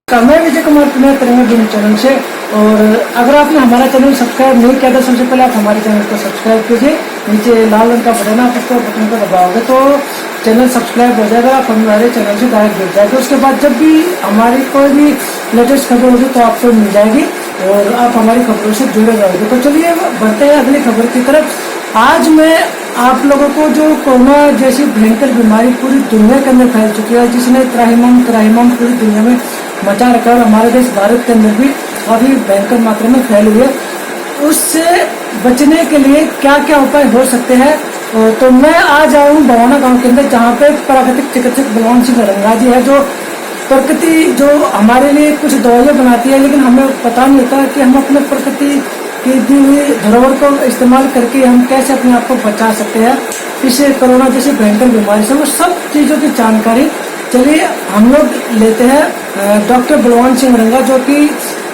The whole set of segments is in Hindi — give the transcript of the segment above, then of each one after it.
मैं विजय कुमार पुनः तिरंगा गेम चैनल से। और अगर आपने हमारा चैनल सब्सक्राइब नहीं किया तो सबसे पहले आप हमारे चैनल को सब्सक्राइब कीजिए। नीचे लाल रंग का बटन है, उसको बटन को दबाओगे तो चैनल सब्सक्राइब हो जाएगा, आप हमारे चैनल से डायरेक्ट जुड़ जाएगा। उसके बाद जब भी हमारी कोई भी लेटेस्ट खबर होगी तो आपको मिल जाएगी और आप हमारी खबरों से जुड़े रहोगे। तो चलिए बढ़ते हैं अगली खबर की तरफ। आज मैं आप लोगों को जो कोरोना जैसी भयंकर बीमारी पूरी दुनिया के अंदर फैल चुकी है, जिसने त्राहिमाम पूरी दुनिया में मचा रखा है, हमारे देश भारत के अंदर भी काफी भयंकर मात्रा में फैल हुई है, उससे बचने के लिए क्या क्या उपाय हो सकते हैं। तो मैं आज आया हूँ बवाना गांव के अंदर, जहाँ पे प्राकृतिक चिकित्सक बलवान सिंह रंगा जी है, जो प्रकृति जो हमारे लिए कुछ दवाइयाँ बनाती है, लेकिन हमें पता नहीं होता कि हम अपने प्रकृति की दी हुई धरोहर को इस्तेमाल करके हम कैसे अपने आप को बचा सकते हैं इस कोरोना जैसी भयंकर बीमारी से। वो सब चीज़ों की जानकारी चलिए हम लोग लेते हैं डॉक्टर बलवान सिंह रंगा, जो कि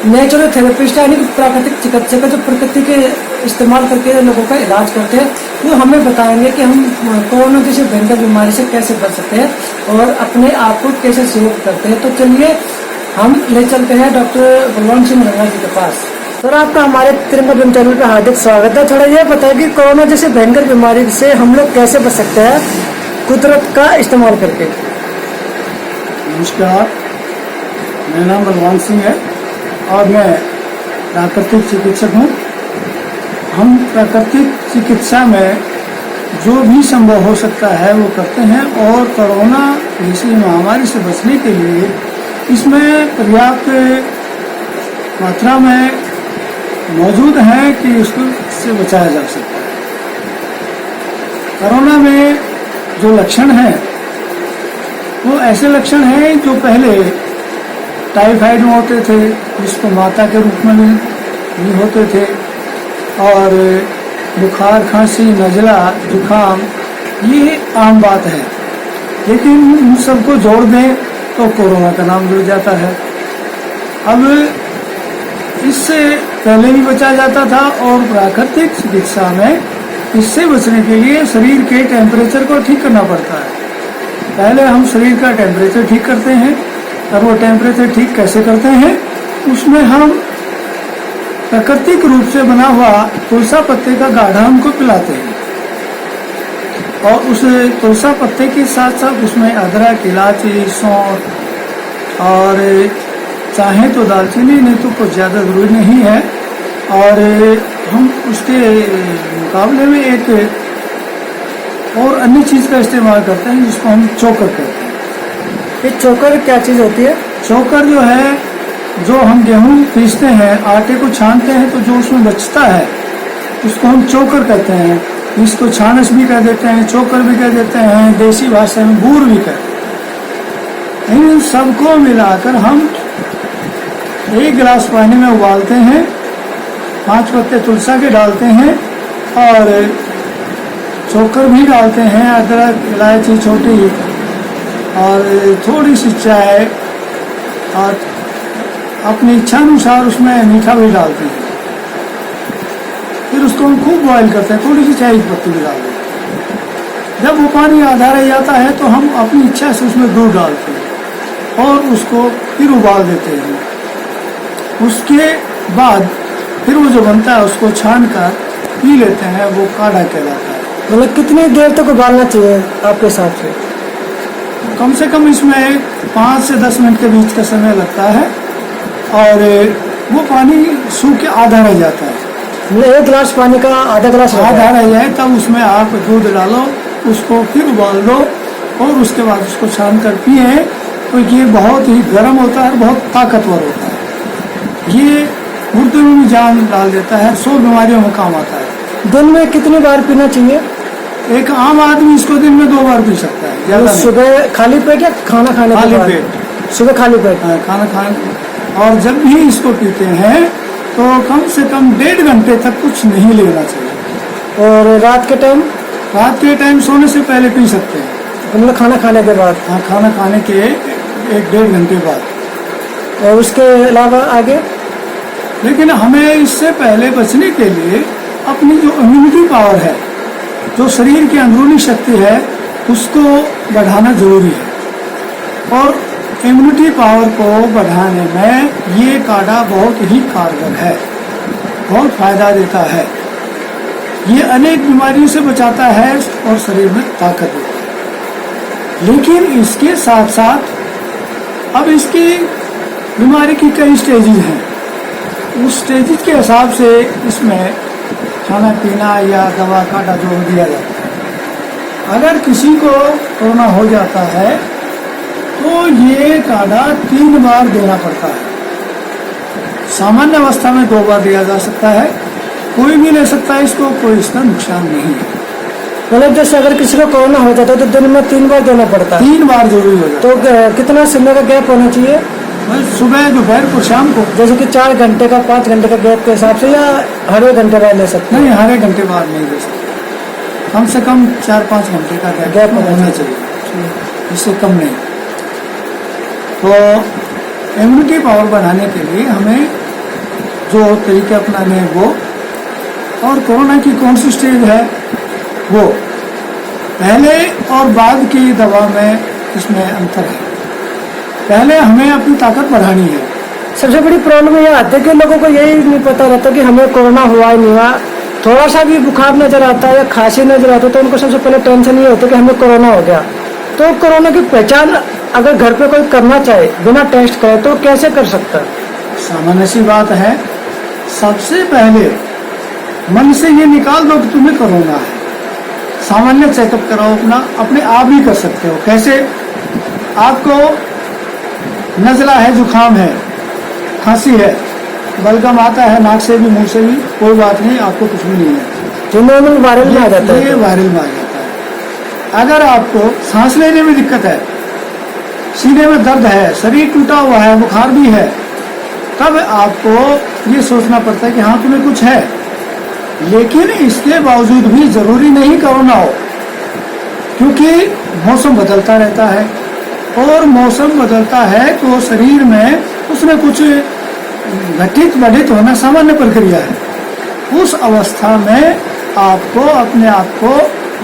नेचुरल थेरेपिस्ट है, यानी कि प्राकृतिक चिकित्सक है, जो प्रकृति के इस्तेमाल करके लोगों का इलाज करते हैं। वो हमें बताएंगे कि हम कोरोना जैसी भयंकर बीमारी से कैसे बच सकते हैं और अपने आप को कैसे सेव करते हैं। तो चलिए हम ले चलते हैं डॉक्टर बलवान सिंह रंगा जी के पास। सर, आपका हमारे तिरंगा गेम चैनल पर हार्दिक स्वागत है। थोड़ा ये बताइए कि कोरोना जैसी भयंकर बीमारी से हम लोग कैसे बच सकते हैं कुदरत का इस्तेमाल करके। नमस्कार, मेरा नाम बलवान सिंह है और मैं प्राकृतिक चिकित्सक हूँ। हम प्राकृतिक चिकित्सा में जो भी संभव हो सकता है वो करते हैं और कोरोना जैसी महामारी से बचने के लिए इसमें पर्याप्त मात्रा में मौजूद है कि उससे बचाया जा सकता है। कोरोना में जो लक्षण हैं वो ऐसे लक्षण हैं जो पहले टाइफाइड में होते थे, जिसको माता के रूप में भी होते थे, और बुखार, खांसी, नज़ला, जुकाम, ये आम बात है। लेकिन उन सबको जोड़ दें तो कोरोना का नाम जुड़ जाता है। अब इससे पहले भी बचा जाता था और प्राकृतिक चिकित्सा में इससे बचने के लिए शरीर के टेम्परेचर को ठीक करना पड़ता है। पहले हम शरीर का टेम्परेचर ठीक करते हैं, और वो टेम्परेचर ठीक कैसे करते हैं, उसमें हम प्राकृतिक रूप से बना हुआ तुलसा पत्ते का गाढ़ा उनको पिलाते हैं, और उस तुलसा पत्ते के साथ साथ उसमें अदरक, इलायची, सौंफ और चाहे तो दालचीनी, नहीं तो कुछ ज़्यादा जरूरी नहीं है। और हम उसके मुकाबले में एक और अन्य चीज़ का इस्तेमाल करते हैं जिसको हम चोकर कहते हैं। ये चोकर क्या चीज़ होती है? चोकर जो है, जो हम गेहूं पीसते हैं, आटे को छानते हैं, तो जो उसमें बचता है उसको हम चोकर कहते हैं। इसको छानस भी कह देते हैं, चोकर भी कह देते हैं, देसी भाषा में बूर भी कहते हैं। इन सबको मिलाकर हम 1 गिलास पानी में उबालते हैं, 5 पत्ते तुलसा के डालते हैं और चोकर भी डालते हैं, अदरक, इलायची छोटी, और थोड़ी सी चाय, और अपनी इच्छा अनुसार उसमें मीठा भी डालते हैं। फिर उसको हम खूब बॉईल करते हैं, थोड़ी सी चाय की पत्ती भी डालते हैं। जब वो पानी आधा रह जाता है तो हम अपनी इच्छा से उसमें दूध डालते हैं और उसको फिर उबाल देते हैं। उसके बाद फिर वो जो बनता है उसको छान कर पी लेते हैं, वो काढ़ा कहलाता है। मतलब कितनी देर तक उबालना चाहिए आपके हिसाब से? कम से कम इसमें 5 से 10 मिनट के बीच का समय लगता है, और वो पानी सूख के आधा रह जाता है। मतलब 1 गिलास पानी का आधा गिलास आधा रह जाए तब उसमें आप दूध डालो, उसको फिर उबाल दो और उसके बाद उसको छान कर पिए। तो ये बहुत ही गर्म होता है और बहुत ताकतवर होता है। ये मुर्दे में भी जान डाल देता है, 100 बीमारियों में काम आता है। दिन में कितनी बार पीना चाहिए? एक आम आदमी इसको दिन में 2 बार पी सकता है, ज्यादा नहीं। सुबह खाली पेट या खाना खाने के बाद? खाली पेट। सुबह खाली पेट? हाँ, खाना खाने। और जब भी इसको पीते हैं तो कम से कम 1.5 घंटे तक कुछ नहीं लेना चाहिए। और रात के टाइम? रात के टाइम सोने से पहले पी सकते हैं, मतलब खाना खाने के बाद? हाँ, खाना खाने के 1-1.5 घंटे बाद। और उसके अलावा आगे? लेकिन हमें इससे पहले बचने के लिए अपनी जो इम्यूनिटी पावर है, जो शरीर की अंदरूनी शक्ति है, उसको बढ़ाना जरूरी है। और इम्यूनिटी पावर को बढ़ाने में ये काढ़ा बहुत ही कारगर है, बहुत फायदा देता है। ये अनेक बीमारियों से बचाता है और शरीर में ताकत देता है। लेकिन इसके साथ साथ अब इसकी बीमारी की कई स्टेजेस हैं। उस स्टेजेस के हिसाब से इसमें खाना पीना या दवा काढ़ा जो दिया जाता है। अगर किसी को कोरोना हो जाता है तो ये काढ़ा 3 बार देना पड़ता है। सामान्य अवस्था में 2 बार दिया जा सकता है, कोई भी ले सकता है इसको, कोई इसका नुकसान नहीं है। मतलब जैसे अगर किसी को कोरोना हो जाता है तो दिन में 3 बार देना पड़ता है? 3 बार जरूरी हो जाता तो कितना समय का गैप होना चाहिए? है, सुबह दोपहर को शाम को। जैसे कि 4 घंटे का 5 घंटे का गैप के हिसाब से, या हर एक घंटे बाद ले सकते हैं? नहीं, हर एक घंटे बाद नहीं दे सकते, कम से कम 4-5 घंटे का गैप होना चाहिए, इससे कम नहीं। तो इम्यूनिटी पावर बढ़ाने के लिए हमें जो तरीके अपनाने हैं वो, और कोरोना की कौन सी स्टेज है वो, पहले और बाद की दवा में इसमें अंतर है। पहले हमें अपनी ताकत बढ़ानी है। सबसे बड़ी प्रॉब्लम ये आती है कि लोगों को यही नहीं पता रहता कि हमें कोरोना हुआ ही नहीं हुआ। थोड़ा सा भी बुखार नजर आता है या खांसी नजर आता है तो उनको सबसे पहले टेंशन ये होता है कि हमें कोरोना हो गया। तो कोरोना की पहचान अगर घर पे कोई करना चाहे बिना टेस्ट करे तो कैसे कर सकता है? सामान्य सी बात है, सबसे पहले मन से ये निकाल दो कि तुम्हें कोरोना है। सामान्य चेकअप कराओ अपने आप ही कर सकते हो। कैसे? आपको नज़ला है, जुकाम है, खांसी है, बलगम आता है नाक से भी मुंह से भी, कोई बात नहीं, आपको कुछ भी नहीं है, तो नॉर्मल वायरल में आ जाता है। ये वायरल में आ जाता है। अगर आपको सांस लेने में दिक्कत है, सीने में दर्द है, शरीर टूटा हुआ है, बुखार भी है, तब आपको ये सोचना पड़ता है कि हाँ तुम्हें कुछ है। लेकिन इसके बावजूद भी जरूरी नहीं कोरोना हो, क्योंकि मौसम बदलता रहता है, और मौसम बदलता है तो शरीर में उसमें कुछ घटित बढ़ित होना सामान्य प्रक्रिया है। उस अवस्था में आपको अपने आप को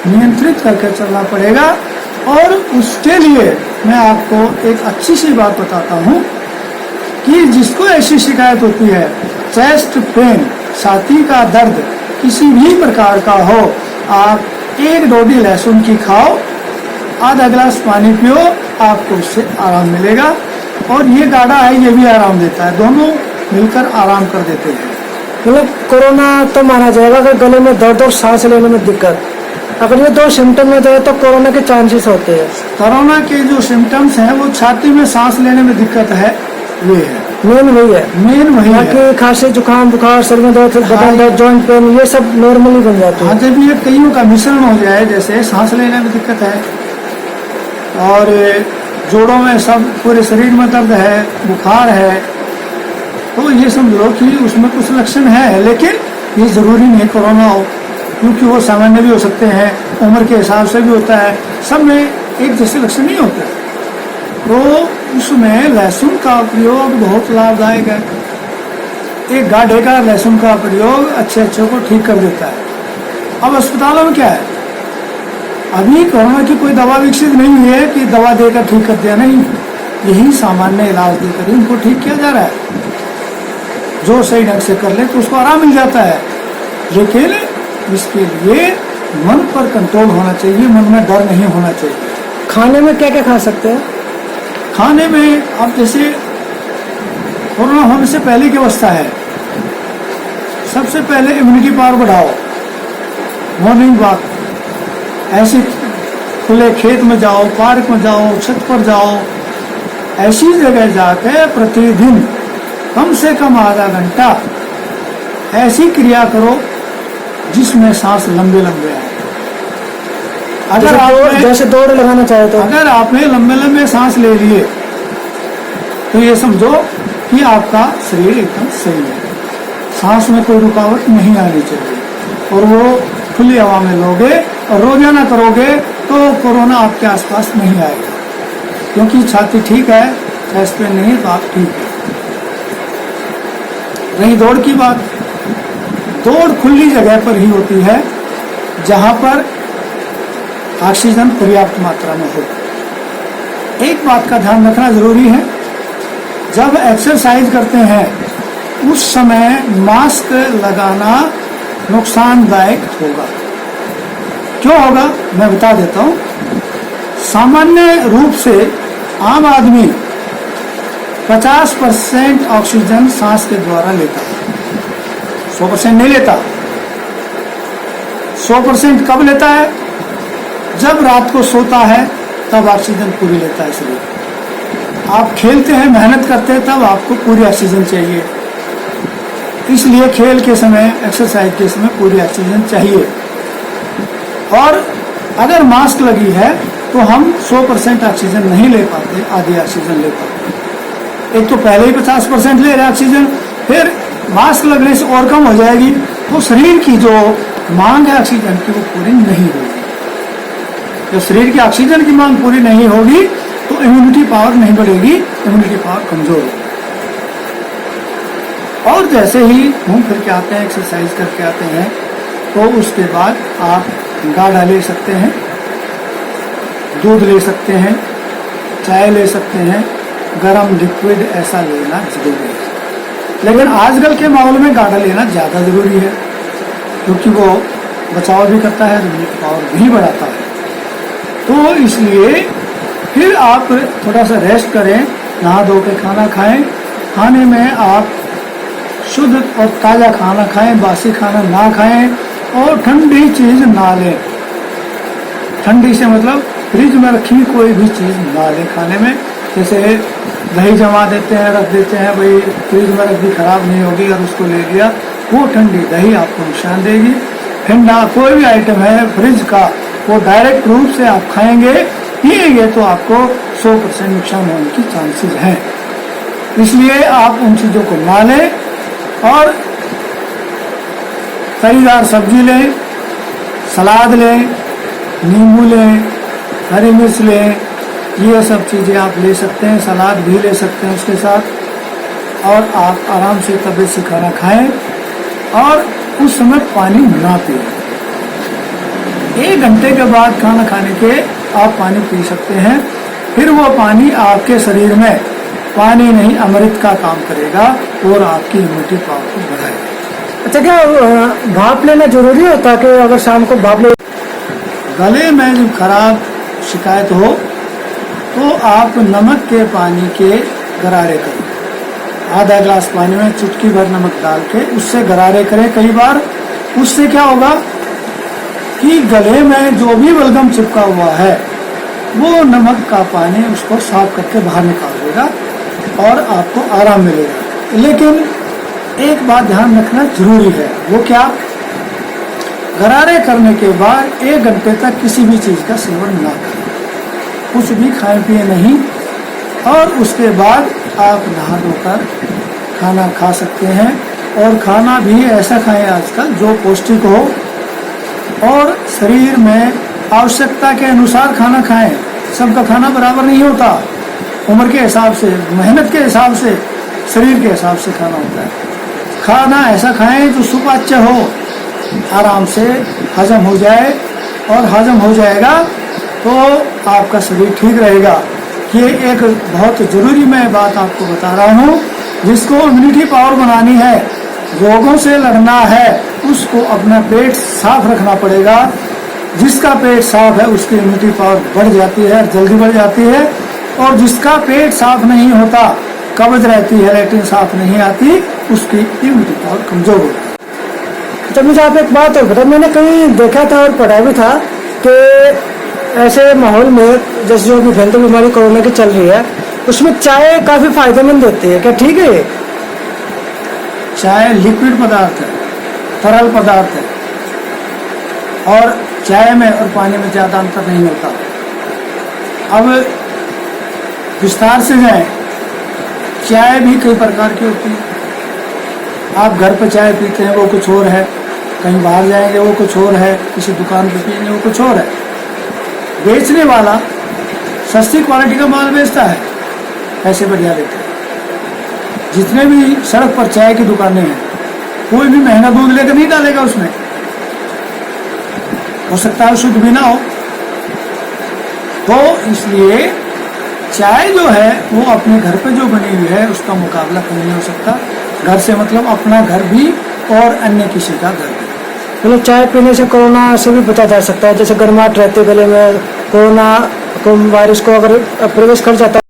नियंत्रित करके चलना पड़ेगा। और उसके लिए मैं आपको एक अच्छी सी बात बताता हूँ कि जिसको ऐसी शिकायत होती है, चेस्ट पेन, छाती का दर्द किसी भी प्रकार का हो, आप 1 डोडी लहसुन की खाओ, आधा गिलास पानी पियो, आपको उससे आराम मिलेगा। और ये काढ़ा है, ये भी आराम देता है, दोनों मिलकर आराम कर देते हैं। मतलब कोरोना तो माना जाएगा अगर गले में दर्द और सांस लेने में दिक्कत, अगर ये 2 सिम्टम में जाए तो कोरोना के चांसेस होते हैं। कोरोना के जो सिम्टम्स हैं वो छाती में सांस लेने में दिक्कत है, ये है मेन वही है। है। खांसी, जुकाम, बुखार, सर में दर्द, बदन दर्द, जॉइंट पेन, ये सब नॉर्मली बन जाते हैं। हाँ, जब ये कईयों का मिश्रण हो जाए, जैसे सांस लेने में दिक्कत है और जोड़ों में, सब पूरे शरीर में दर्द है, बुखार है, तो ये समझो कि उसमें कुछ लक्षण है। लेकिन ये जरूरी नहीं कोरोना हो, क्योंकि वो सामान्य भी हो सकते हैं, उम्र के हिसाब से भी होता है, सब में एक जैसे लक्षण नहीं होते। तो उसमें लहसुन का प्रयोग बहुत लाभदायक है। एक गाढ़े का लहसुन का प्रयोग अच्छे को ठीक कर देता है। अब अस्पतालों में क्या है, अभी कोरोना की कोई दवा विकसित नहीं हुई है कि दवा देकर ठीक कर दिया, नहीं, यही सामान्य इलाज देकर इनको ठीक किया जा रहा है। जो सही ढंग से कर ले तो उसको आराम मिल जाता है। लेकिन इसके लिए मन पर कंट्रोल होना चाहिए, मन में डर नहीं होना चाहिए। खाने में क्या क्या खा सकते हैं? खाने में आप जैसे कोरोना होने से पहले की अवस्था है, सबसे पहले इम्यूनिटी पावर बढ़ाओ, मॉर्निंग वॉक, ऐसे खुले खेत में जाओ, पार्क में जाओ, छत पर जाओ, ऐसी जगह जाकर प्रतिदिन कम से कम आधा घंटा ऐसी क्रिया करो जिसमें सांस लंबे लंबे आए। अगर आप जैसे दौड़ लगाना चाहे तो, अगर आपने लंबे लंबे सांस ले लिए तो ये समझो कि आपका शरीर एकदम सही है, सांस में कोई रुकावट नहीं आनी चाहिए, और वो खुली हवा में लोगे और रोजाना करोगे तो कोरोना आपके आसपास नहीं आएगा, क्योंकि छाती ठीक है, चेस्ट पेन नहीं, तो आप ठीक है। रही दौड़ की बात, दौड़ खुली जगह पर ही होती है जहां पर ऑक्सीजन पर्याप्त मात्रा में हो। एक बात का ध्यान रखना जरूरी है, जब एक्सरसाइज करते हैं उस समय मास्क लगाना नुकसानदायक होगा। क्यों होगा मैं बता देता हूँ। सामान्य रूप से आम आदमी 50% ऑक्सीजन सांस के द्वारा लेता है, 100% नहीं लेता। 100% कब लेता है? जब रात को सोता है तब ऑक्सीजन पूरी लेता है शरीर। आप खेलते हैं, मेहनत करते हैं, तब आपको पूरी ऑक्सीजन चाहिए। इसलिए खेल के समय, एक्सरसाइज के समय पूरी ऑक्सीजन चाहिए। और अगर मास्क लगी है तो हम 100% ऑक्सीजन नहीं ले पाते, आधी ऑक्सीजन ले पाते। एक तो पहले ही 50% ले रहे ऑक्सीजन, फिर मास्क लगने से और कम हो जाएगी, तो शरीर की जो मांग है ऑक्सीजन की वो पूरी नहीं होगी। जब शरीर की ऑक्सीजन की मांग पूरी नहीं होगी तो इम्यूनिटी पावर नहीं बढ़ेगी, इम्यूनिटी पावर कमजोर होगी। और जैसे ही घूम फिर के आते हैं, एक्सरसाइज करके आते हैं, तो उसके बाद आप गाढ़ा ले सकते हैं, दूध ले सकते हैं, चाय ले सकते हैं, गरम लिक्विड ऐसा लेना जरूरी है। लेकिन आजकल के माहौल में गाढ़ा लेना ज़्यादा जरूरी है, क्योंकि वो बचाव भी करता है, इम्यूनिटी पावर भी बढ़ाता है। तो इसलिए फिर आप थोड़ा सा रेस्ट करें, नहा धो के खाना खाएं। खाने में आप शुद्ध और ताज़ा खाना खाएं, बासी खाना ना खाएं, और ठंडी चीज़ ना लें। ठंडी से मतलब फ्रिज में रखी हुई कोई भी चीज़ ना लें खाने में। जैसे दही जमा देते हैं, रख देते हैं, भाई फ्रिज में रख दी खराब नहीं होगी, और उसको ले लिया, वो ठंडी दही आपको नुकसान देगी। ठंडा कोई भी आइटम है फ्रिज का, वो डायरेक्ट रूप से आप खाएंगे, पिएंगे, तो आपको 100% नुकसान होने की चांसेस हैं। इसलिए आप उन चीज़ों को ना लें, और तरीदार सब्जी लें, सलाद लें, नींबू लें, हरी मिर्च लें, ये सब चीज़ें आप ले सकते हैं। सलाद भी ले सकते हैं उसके साथ, और आप आराम से तबीयत से खाना खाएं, और उस समय पानी ना पिएं। 1 घंटे के बाद खाना खाने के आप पानी पी सकते हैं। फिर वो पानी आपके शरीर में पानी नहीं, अमृत का काम करेगा, और आपकी इम्यूनिटी पावर को बढ़ाएगा। अच्छा, क्या भाप लेना जरूरी होता है कि अगर शाम को भाप ले? गले में जब खराब शिकायत हो तो आप नमक के पानी के गरारे करें। आधा गिलास पानी में चुटकी भर नमक डाल के उससे गरारे करें कई बार। उससे क्या होगा कि गले में जो भी बलगम चिपका हुआ है वो नमक का पानी उसको साफ करके बाहर निकाल देगा, और आपको आराम मिलेगा। लेकिन एक बात ध्यान रखना जरूरी है, वो क्या? गरारे करने के बाद 1 घंटे तक किसी भी चीज़ का सेवन ना करें, कुछ भी खाएं पिए नहीं। और उसके बाद आप नहा धोकर खाना खा सकते हैं, और खाना भी ऐसा खाएं आजकल जो पौष्टिक हो, और शरीर में आवश्यकता के अनुसार खाना खाएं। सबका खाना बराबर नहीं होता, उम्र के हिसाब से, मेहनत के हिसाब से, शरीर के हिसाब से खाना होता है। खाना ऐसा खाएं जो सुपाच्य हो, आराम से हजम हो जाए, और हजम हो जाएगा तो आपका शरीर ठीक रहेगा। ये एक बहुत ज़रूरी मैं बात आपको बता रहा हूँ। जिसको इम्यूनिटी पावर बनानी है, रोगों से लड़ना है, उसको अपना पेट साफ रखना पड़ेगा। जिसका पेट साफ है उसकी इम्यूनिटी पावर बढ़ जाती है, जल्दी बढ़ जाती है। और जिसका पेट साफ नहीं होता, कब्ज रहती है, लैट्रिन साफ नहीं आती, उसकी इम्यूनिटी पावर कमजोर होती है। तो मुझे आप एक बात और बताओ, मैंने कहीं देखा था और पढ़ा भी था कि ऐसे माहौल में जैसे जो भी फैलती बीमारी कोरोना की चल रही है, उसमें चाय काफी फायदेमंद होती है, क्या ठीक है? चाय लिक्विड पदार्थ है, तरल पदार्थ है, और चाय में और पानी में ज़्यादा अंतर नहीं होता। अब विस्तार से जाए, चाय भी कई प्रकार की होती है। आप घर पर चाय पीते हैं वो कुछ और है, कहीं बाहर जाएंगे वो कुछ और है, किसी दुकान पर पिएंगे वो कुछ और है। बेचने वाला सस्ती क्वालिटी का माल बेचता है, पैसे बढ़िया लेते हैं। जितने भी सड़क पर चाय की दुकानें हैं, कोई भी महंगा दूध लेकर नहीं डालेगा उसमें, हो सकता है शुद्ध भी ना हो। तो इसलिए चाय जो है वो अपने घर पे जो बनी हुई है उसका मुकाबला कहीं नहीं हो सकता। घर से मतलब अपना घर भी और अन्य किसी का घर भी। मतलब चाय पीने से कोरोना से भी बचा जा सकता है, जैसे गर्माहट रहते गले में, कोरोना को वायरस को अगर प्रवेश कर जाता है